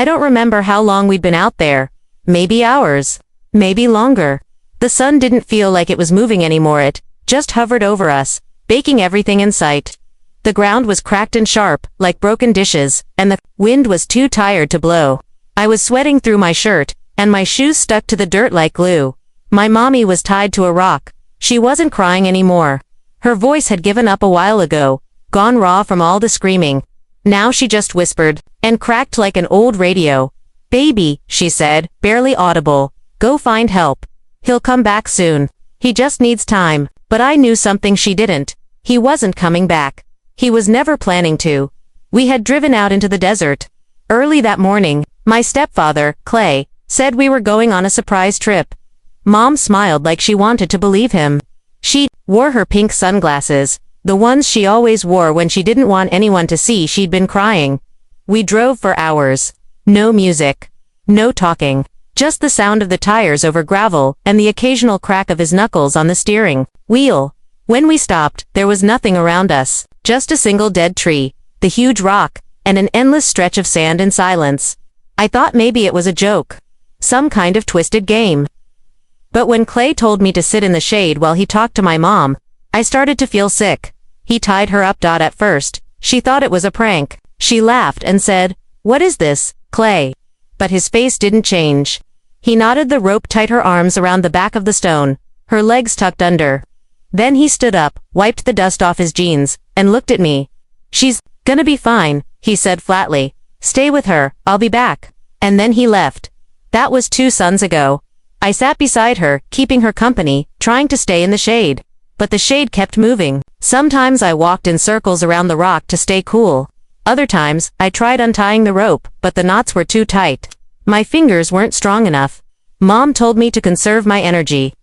don't remember how long we'd been out there. Maybe hours. Maybe longer. The sun didn't feel like it was moving anymore, it just hovered over us, baking everything in sight. The ground was cracked and sharp, like broken dishes, and the wind was too tired to blow. I was sweating through my shirt, and my shoes stuck to the dirt like glue. My mommy was tied to a rock. She wasn't crying anymore. Her voice had given up a while ago, gone raw from all the screaming. Now she just whispered, and cracked like an old radio. "Baby," she said, barely audible, "go find help. He'll come back soon. He just needs time." But I knew something she didn't. He wasn't coming back. He was never planning to. We had driven out into the desert. Early that morning, my stepfather, Clay, said we were going on a surprise trip. Mom smiled like she wanted to believe him. She wore her pink sunglasses, the ones she always wore when she didn't want anyone to see she'd been crying. We drove for hours. No music. No talking. Just the sound of the tires over gravel and the occasional crack of his knuckles on the steering wheel. When we stopped, there was nothing around us, just a single dead tree, the huge rock, and an endless stretch of sand and silence. I thought maybe it was a joke. Some kind of twisted game. But when Clay told me to sit in the shade while he talked to my mom, I started to feel sick. He tied her up. At first, she thought it was a prank. She laughed and said, "What is this, Clay?" But his face didn't change. He knotted the rope tight, her arms around the back of the stone, her legs tucked under. Then he stood up, wiped the dust off his jeans, and looked at me. "She's gonna be fine," he said flatly. "Stay with her, I'll be back." And then he left. That was 2 suns ago. I sat beside her, keeping her company, trying to stay in the shade. But the shade kept moving. Sometimes I walked in circles around the rock to stay cool. Other times, I tried untying the rope, but the knots were too tight. My fingers weren't strong enough. Mom told me to conserve my energy.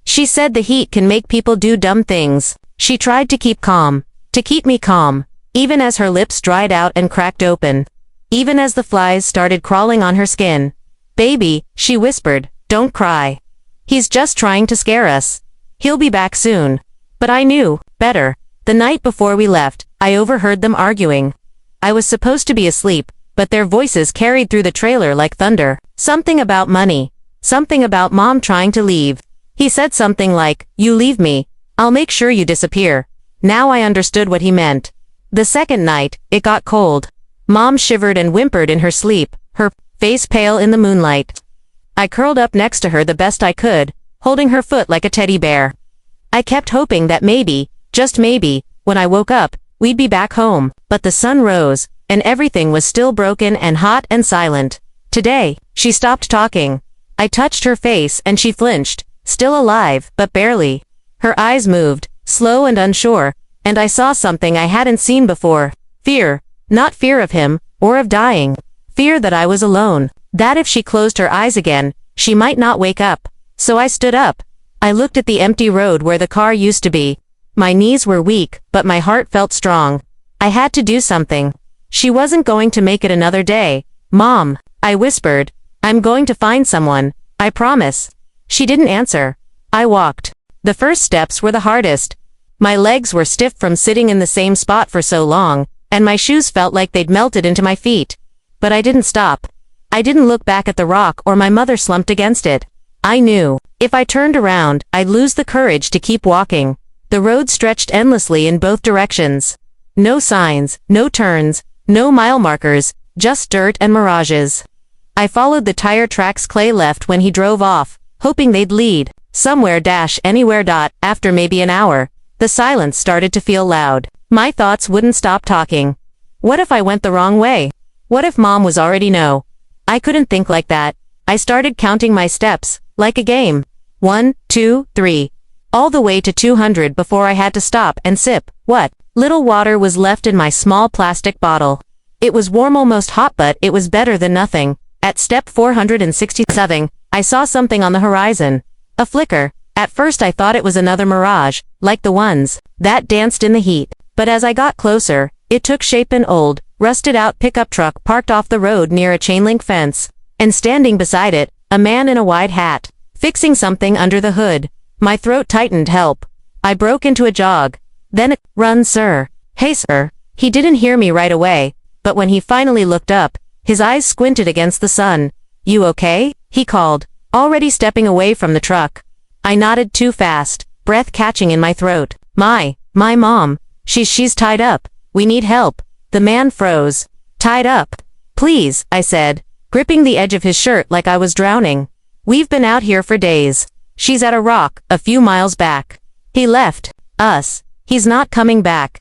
She said the heat can make people do dumb things. She tried to keep calm, to keep me calm, even as her lips dried out and cracked open. Even as the flies started crawling on her skin. "Baby," she whispered, "don't cry. He's just trying to scare us. He'll be back soon." But I knew better. The night before we left, I overheard them arguing. I was supposed to be asleep, but their voices carried through the trailer like thunder. Something about money. Something about Mom trying to leave. He said something like, "You leave me, I'll make sure you disappear." Now I understood what he meant. The second night, it got cold. Mom shivered and whimpered in her sleep, her face pale in the moonlight. I curled up next to her the best I could, holding her foot like a teddy bear. I kept hoping that maybe, just maybe, when I woke up, we'd be back home. But the sun rose, and everything was still broken and hot and silent. Today, she stopped talking. I touched her face and she flinched, still alive, but barely. Her eyes moved, slow and unsure, and I saw something I hadn't seen before. Fear. Not fear of him, or of dying. Fear that I was alone. That if she closed her eyes again, she might not wake up. So I stood up. I looked at the empty road where the car used to be. My knees were weak, but my heart felt strong. I had to do something. She wasn't going to make it another day. "Mom," I whispered, "I'm going to find someone. I promise." She didn't answer. I walked. The first steps were the hardest. My legs were stiff from sitting in the same spot for so long, and my shoes felt like they'd melted into my feet. But I didn't stop. I didn't look back at the rock or my mother slumped against it. I knew, if I turned around, I'd lose the courage to keep walking. The road stretched endlessly in both directions. No signs, no turns, no mile markers, just dirt and mirages. I followed the tire tracks Clay left when he drove off, hoping they'd lead somewhere anywhere. After maybe an hour, the silence started to feel loud. My thoughts wouldn't stop talking. What if I went the wrong way? What if Mom was already no? I couldn't think like that. I started counting my steps, like a game. 1, 2, 3. All the way to 200 before I had to stop and sip what little water was left in my small plastic bottle. It was warm, almost hot, but it was better than nothing. At step 467, I saw something on the horizon. A flicker. At first I thought it was another mirage, like the ones that danced in the heat. But as I got closer, it took shape. An old, rusted-out pickup truck parked off the road near a chain-link fence, and standing beside it, a man in a wide hat, fixing something under the hood. My throat tightened. Help. I broke into a jog. Then run, sir. Hey, sir. He didn't hear me right away, but when he finally looked up, His eyes squinted against the sun. "You okay?" he called, already stepping away from the truck. I nodded too fast, breath catching in my throat. My mom. She's tied up. We need help." The man froze. "Tied up? Please," I said, gripping the edge of his shirt like I was drowning. "We've been out here for days. She's at a rock, a few miles back. He left us. He's not coming back."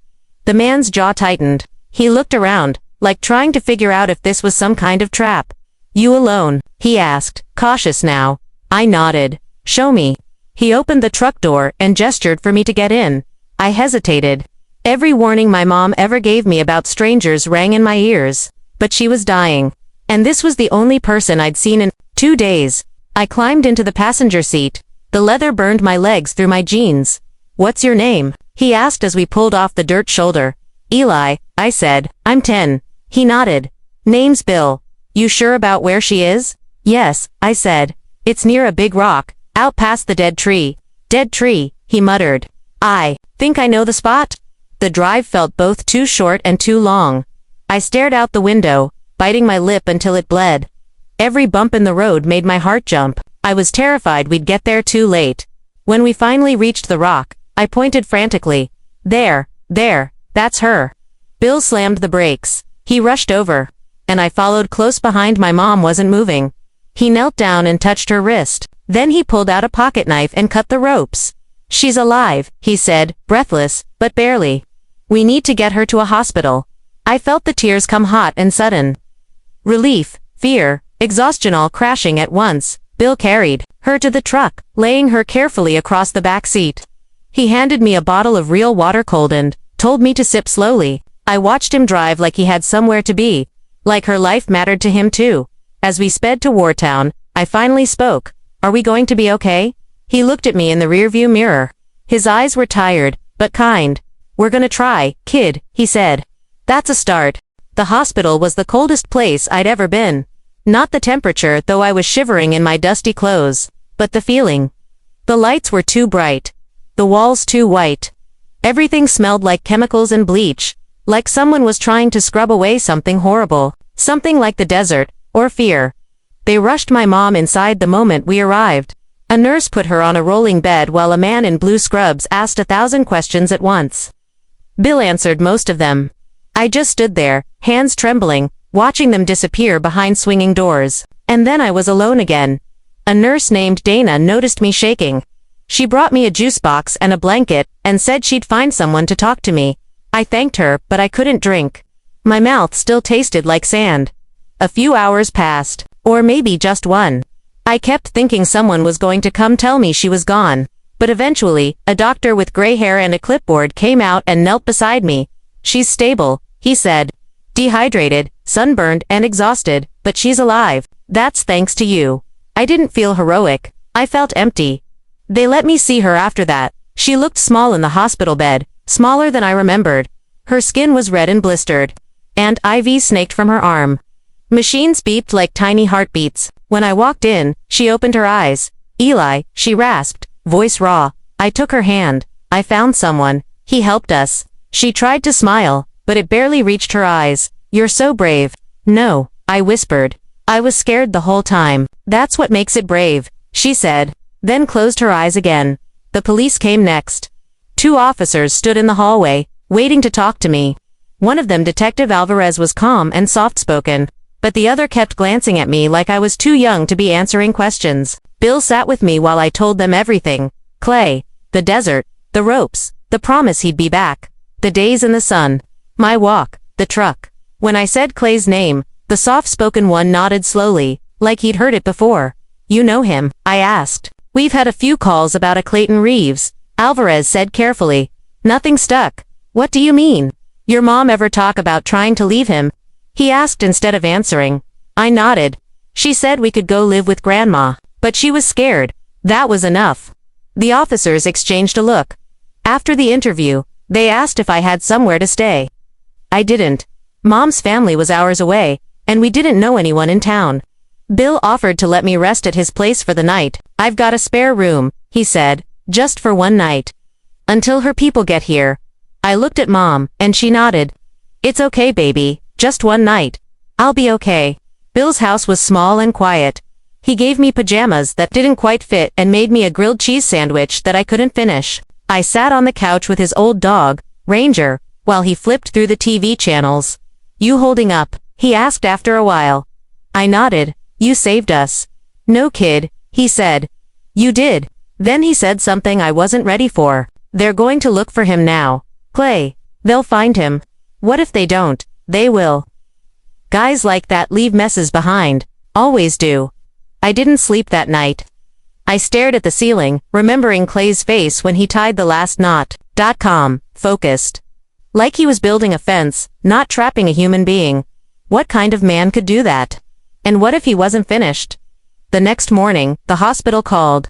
The man's jaw tightened. He looked around, like trying to figure out if this was some kind of trap. "You alone?" he asked, cautious now. I nodded. "Show me." He opened the truck door and gestured for me to get in. I hesitated. Every warning my mom ever gave me about strangers rang in my ears. But she was dying. And this was the only person I'd seen in 2 days. I climbed into the passenger seat. The leather burned my legs through my jeans. "What's your name?" he asked as we pulled off the dirt shoulder. "Eli," I said. "I'm 10. He nodded. "Name's Bill. You sure about where she is?" "Yes," I said. "It's near a big rock, out past the dead tree." "Dead tree," he muttered. "I think I know the spot." The drive felt both too short and too long. I stared out the window, biting my lip until it bled. Every bump in the road made my heart jump. I was terrified we'd get there too late. When we finally reached the rock, I pointed frantically. There, that's her." Bill slammed the brakes. He rushed over, and I followed close behind. My mom wasn't moving. He knelt down and touched her wrist. Then he pulled out a pocket knife and cut the ropes. "She's alive," he said, breathless, but barely. "We need to get her to a hospital." I felt the tears come hot and sudden. Relief, fear, exhaustion all crashing at once. Bill carried her to the truck, laying her carefully across the back seat. He handed me a bottle of real water cold and told me to sip slowly. I watched him drive like he had somewhere to be, like her life mattered to him too. As we sped to Wartown, I finally spoke. "Are we going to be okay?" He looked at me in the rearview mirror. His eyes were tired, but kind. "We're gonna try, kid," he said. That's a start. The hospital was the coldest place I'd ever been. Not the temperature, though I was shivering in my dusty clothes, but the feeling. The lights were too bright. The walls too white. Everything smelled like chemicals and bleach, like someone was trying to scrub away something horrible, something like the desert, or fear. They rushed my mom inside the moment we arrived. A nurse put her on a rolling bed while a man in blue scrubs asked 1,000 questions at once. Bill answered most of them. I just stood there, hands trembling, watching them disappear behind swinging doors. And then I was alone again. A nurse named Dana noticed me shaking. She brought me a juice box and a blanket and said she'd find someone to talk to me. I thanked her, but I couldn't drink. My mouth still tasted like sand. A few hours passed, or maybe just one. I kept thinking someone was going to come tell me she was gone. But eventually, a doctor with gray hair and a clipboard came out and knelt beside me. "She's stable," he said. "Dehydrated, sunburned, and exhausted, but she's alive. That's thanks to you." I didn't feel heroic. I felt empty. They let me see her after that. She looked small in the hospital bed, smaller than I remembered. Her skin was red and blistered, and IV snaked from her arm. Machines beeped like tiny heartbeats. When I walked in, she opened her eyes. "Eli," she rasped, voice raw. I took her hand. "I found someone. He helped us." She tried to smile, but it barely reached her eyes. "You're so brave." "No," I whispered. "I was scared the whole time." "That's what makes it brave," she said, then closed her eyes again. The police came next. 2 officers stood in the hallway, waiting to talk to me. One of them, Detective Alvarez, was calm and soft-spoken, but the other kept glancing at me like I was too young to be answering questions. Bill sat with me while I told them everything. Clay, the desert, the ropes, the promise he'd be back, the days in the sun, my walk, the truck. When I said Clay's name, the soft-spoken one nodded slowly, like he'd heard it before. "You know him?" I asked. "We've had a few calls about a Clayton Reeves," Alvarez said carefully. "Nothing stuck." "What do you mean? Your mom ever talk about trying to leave him?" he asked instead of answering. I nodded. "She said we could go live with Grandma, but she was scared." That was enough. The officers exchanged a look. After the interview, they asked if I had somewhere to stay. I didn't. Mom's family was hours away, and we didn't know anyone in town. Bill offered to let me rest at his place for the night. "I've got a spare room," he said, "just for one night. Until her people get here." I looked at Mom, and she nodded. "It's okay, baby, just one night." I'll be okay. Bill's house was small and quiet. He gave me pajamas that didn't quite fit and made me a grilled cheese sandwich that I couldn't finish. I sat on the couch with his old dog, Ranger, while he flipped through the TV channels. You holding up? He asked after a while. I nodded. You saved us. No, kid, he said. You did. Then he said something I wasn't ready for. They're going to look for him now. Clay. They'll find him. What if they don't? They will. Guys like that leave messes behind. Always do. I didn't sleep that night. I stared at the ceiling, remembering Clay's face when he tied the last knot. Focused. Like he was building a fence, not trapping a human being. What kind of man could do that? And what if he wasn't finished? The next morning, the hospital called.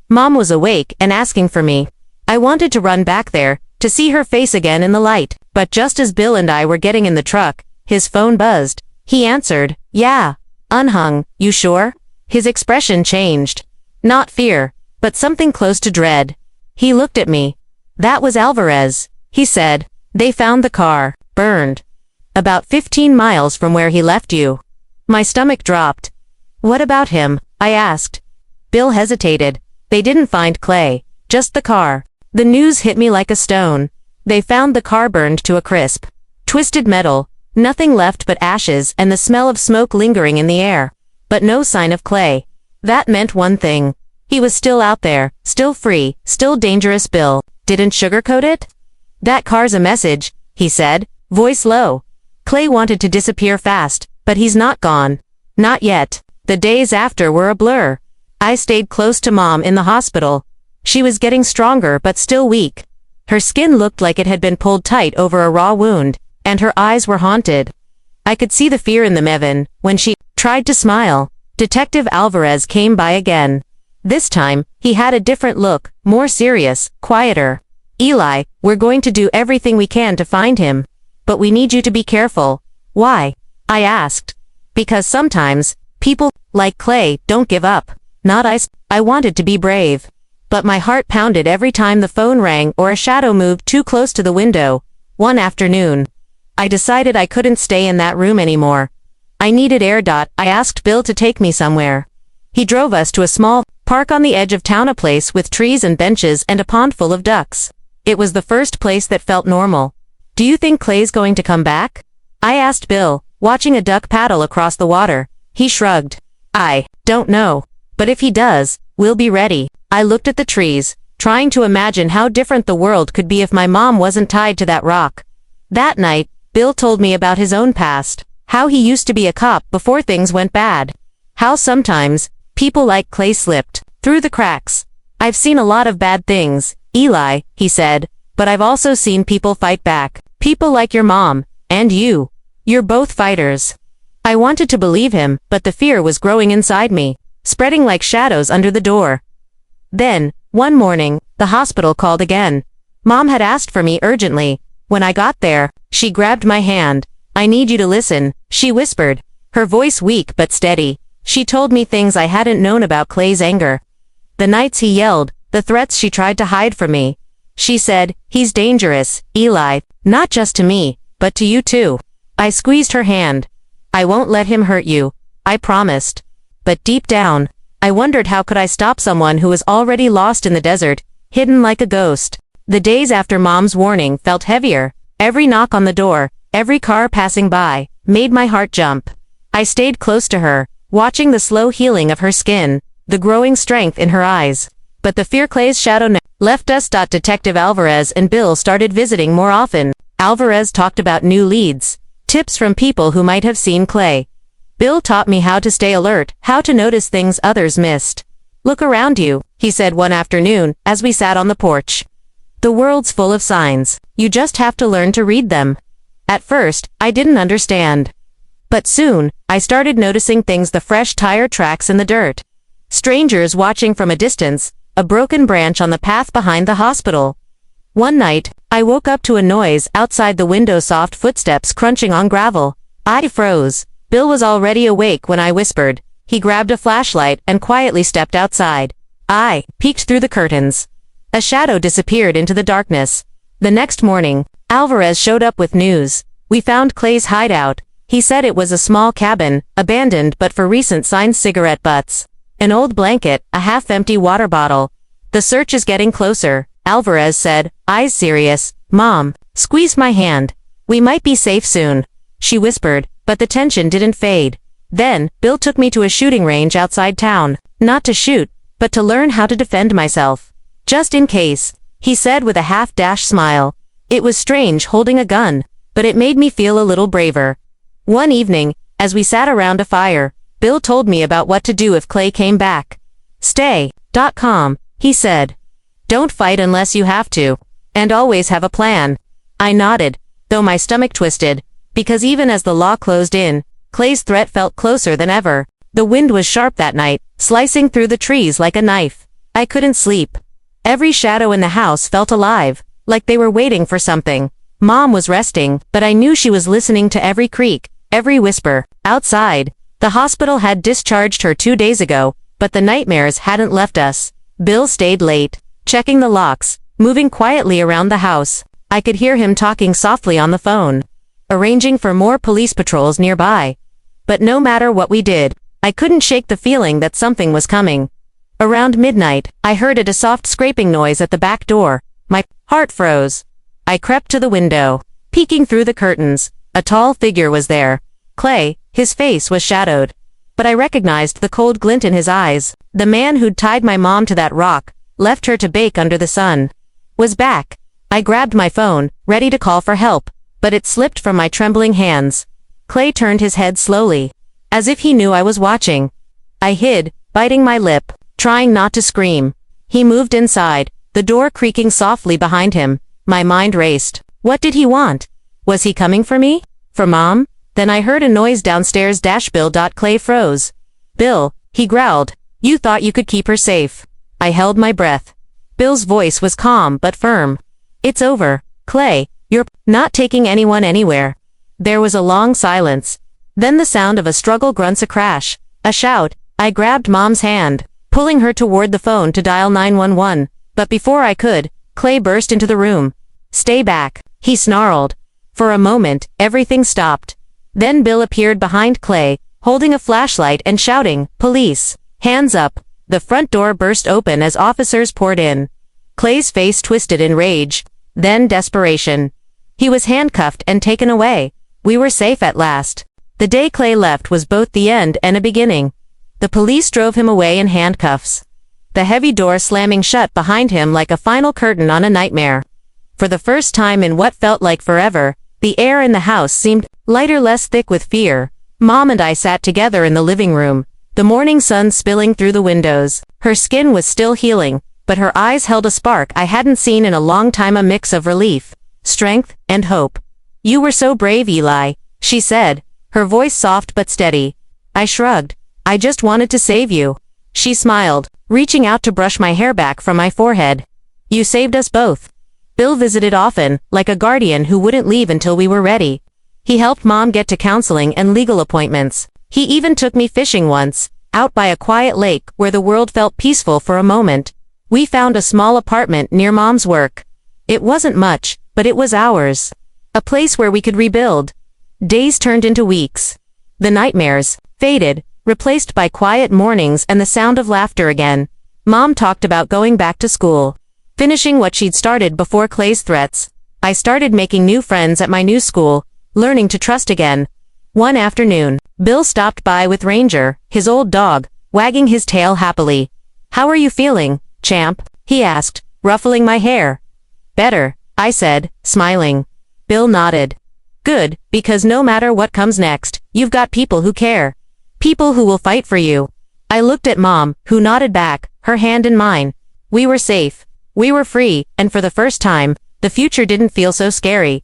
Mom was awake and asking for me. I wanted to run back there, to see her face again in the light, but just as Bill and I were getting in the truck, his phone buzzed. He answered, yeah. Unhung, you sure? His expression changed. Not fear, but something close to dread. He looked at me. That was Alvarez, he said. They found the car, burned. About 15 miles from where he left you. My stomach dropped. What about him? I asked. Bill hesitated. They didn't find Clay, just the car. The news hit me like a stone. They found the car burned to a crisp. Twisted metal, nothing left but ashes and the smell of smoke lingering in the air. But no sign of Clay. That meant one thing. He was still out there, still free, still dangerous. Bill didn't sugarcoat it. That car's a message, he said, voice low. Clay wanted to disappear fast, but he's not gone. Not yet. The days after were a blur. I stayed close to Mom in the hospital. She was getting stronger but still weak. Her skin looked like it had been pulled tight over a raw wound, and her eyes were haunted. I could see the fear in them even when she tried to smile. Detective Alvarez came by again. This time, he had a different look, more serious, quieter. Eli, we're going to do everything we can to find him. But we need you to be careful. Why? I asked. Because sometimes, people, like Clay, don't give up. Not I. I wanted to be brave. But my heart pounded every time the phone rang or a shadow moved too close to the window. One afternoon, I decided I couldn't stay in that room anymore. I needed air. I asked Bill to take me somewhere. He drove us to a small park on the edge of town, a place with trees and benches and a pond full of ducks. It was the first place that felt normal. Do you think Clay's going to come back? I asked Bill, watching a duck paddle across the water. He shrugged. I don't know. But if he does, we'll be ready. I looked at the trees, trying to imagine how different the world could be if my mom wasn't tied to that rock. That night, Bill told me about his own past, how he used to be a cop before things went bad. How sometimes, people like Clay slipped through the cracks. I've seen a lot of bad things, Eli, he said, but I've also seen people fight back. People like your mom, and you. You're both fighters. I wanted to believe him, but the fear was growing inside me, spreading like shadows under the door. Then, one morning, the hospital called again. Mom had asked for me urgently. When I got there, she grabbed my hand. I need you to listen, she whispered, her voice weak but steady. She told me things I hadn't known about Clay's anger. The nights he yelled, the threats she tried to hide from me. She said, he's dangerous, Eli, not just to me, but to you too. I squeezed her hand. I won't let him hurt you, I promised. But deep down, I wondered how could I stop someone who was already lost in the desert, hidden like a ghost. The days after Mom's warning felt heavier. Every knock on the door, every car passing by, made my heart jump. I stayed close to her, watching the slow healing of her skin, the growing strength in her eyes. But the fear Clay's shadow left us. Detective Alvarez and Bill started visiting more often. Alvarez talked about new leads, tips from people who might have seen Clay. Bill taught me how to stay alert, how to notice things others missed. Look around you, he said one afternoon, as we sat on the porch. The world's full of signs. You just have to learn to read them. At first, I didn't understand. But soon, I started noticing things: the fresh tire tracks in the dirt, strangers watching from a distance, a broken branch on the path behind the hospital. One night, I woke up to a noise outside the window, soft footsteps crunching on gravel. I froze. Bill was already awake when I whispered. He grabbed a flashlight and quietly stepped outside. I peeked through the curtains. A shadow disappeared into the darkness. The next morning, Alvarez showed up with news. We found Clay's hideout. He said it was a small cabin, abandoned but for recent signed cigarette butts. An old blanket, a half-empty water bottle. The search is getting closer, Alvarez said, eyes serious. Mom squeezed my hand. We might be safe soon, she whispered, but the tension didn't fade. Then, Bill took me to a shooting range outside town. Not to shoot, but to learn how to defend myself. Just in case, he said with a half-dash smile. It was strange holding a gun, but it made me feel a little braver. One evening, as we sat around a fire, Bill told me about what to do if Clay came back. Stay calm, he said. Don't fight unless you have to. And always have a plan. I nodded, though my stomach twisted, because even as the law closed in, Clay's threat felt closer than ever. The wind was sharp that night, slicing through the trees like a knife. I couldn't sleep. Every shadow in the house felt alive, like they were waiting for something. Mom was resting, but I knew she was listening to every creak, every whisper. Outside, the hospital had discharged her 2 days ago, but the nightmares hadn't left us. Bill stayed late, checking the locks, moving quietly around the house. I could hear him talking softly on the phone, arranging for more police patrols nearby. But no matter what we did, I couldn't shake the feeling that something was coming. Around midnight, I heard a soft scraping noise at the back door. My heart froze. I crept to the window, peeking through the curtains. A tall figure was there. Clay, his face was shadowed. But I recognized the cold glint in his eyes. The man who'd tied my mom to that rock, left her to bake under the sun, was back. I grabbed my phone, ready to call for help, but it slipped from my trembling hands. Clay turned his head slowly, as if he knew I was watching. I hid, biting my lip, trying not to scream. He moved inside, the door creaking softly behind him. My mind raced. What did he want? Was he coming for me? For Mom? Then I heard a noise downstairs. Bill. Clay froze. Bill, he growled. You thought you could keep her safe. I held my breath. Bill's voice was calm but firm. It's over, Clay. You're not taking anyone anywhere. There was a long silence. Then the sound of a struggle, grunts, a crash, a shout. I grabbed Mom's hand, pulling her toward the phone to dial 911. But before I could, Clay burst into the room. Stay back, he snarled. For a moment, everything stopped. Then Bill appeared behind Clay, holding a flashlight and shouting, "Police! Hands up!" The front door burst open as officers poured in. Clay's face twisted in rage, then desperation. He was handcuffed and taken away. We were safe at last. The day Clay left was both the end and a beginning. The police drove him away in handcuffs, the heavy door slamming shut behind him like a final curtain on a nightmare. For the first time in what felt like forever, the air in the house seemed lighter, less thick with fear. Mom and I sat together in the living room, the morning sun spilling through the windows. Her skin was still healing, but her eyes held a spark I hadn't seen in a long time, a mix of relief, strength, and hope. You were so brave, Eli, she said, her voice soft but steady. I shrugged. I just wanted to save you. She smiled, reaching out to brush my hair back from my forehead. You saved us both. Bill visited often, like a guardian who wouldn't leave until we were ready. He helped Mom get to counseling and legal appointments. He even took me fishing once, out by a quiet lake where the world felt peaceful for a moment. We found a small apartment near Mom's work. It wasn't much, but it was ours. A place where we could rebuild. Days turned into weeks. The nightmares faded, replaced by quiet mornings and the sound of laughter again. Mom talked about going back to school, finishing what she'd started before Clay's threats. I started making new friends at my new school, learning to trust again. One afternoon, Bill stopped by with Ranger, his old dog, wagging his tail happily. How are you feeling, champ? He asked, ruffling my hair. Better, I said, smiling. Bill nodded. Good, because no matter what comes next, you've got people who care. People who will fight for you. I looked at Mom, who nodded back, her hand in mine. We were safe. We were free, and for the first time, the future didn't feel so scary.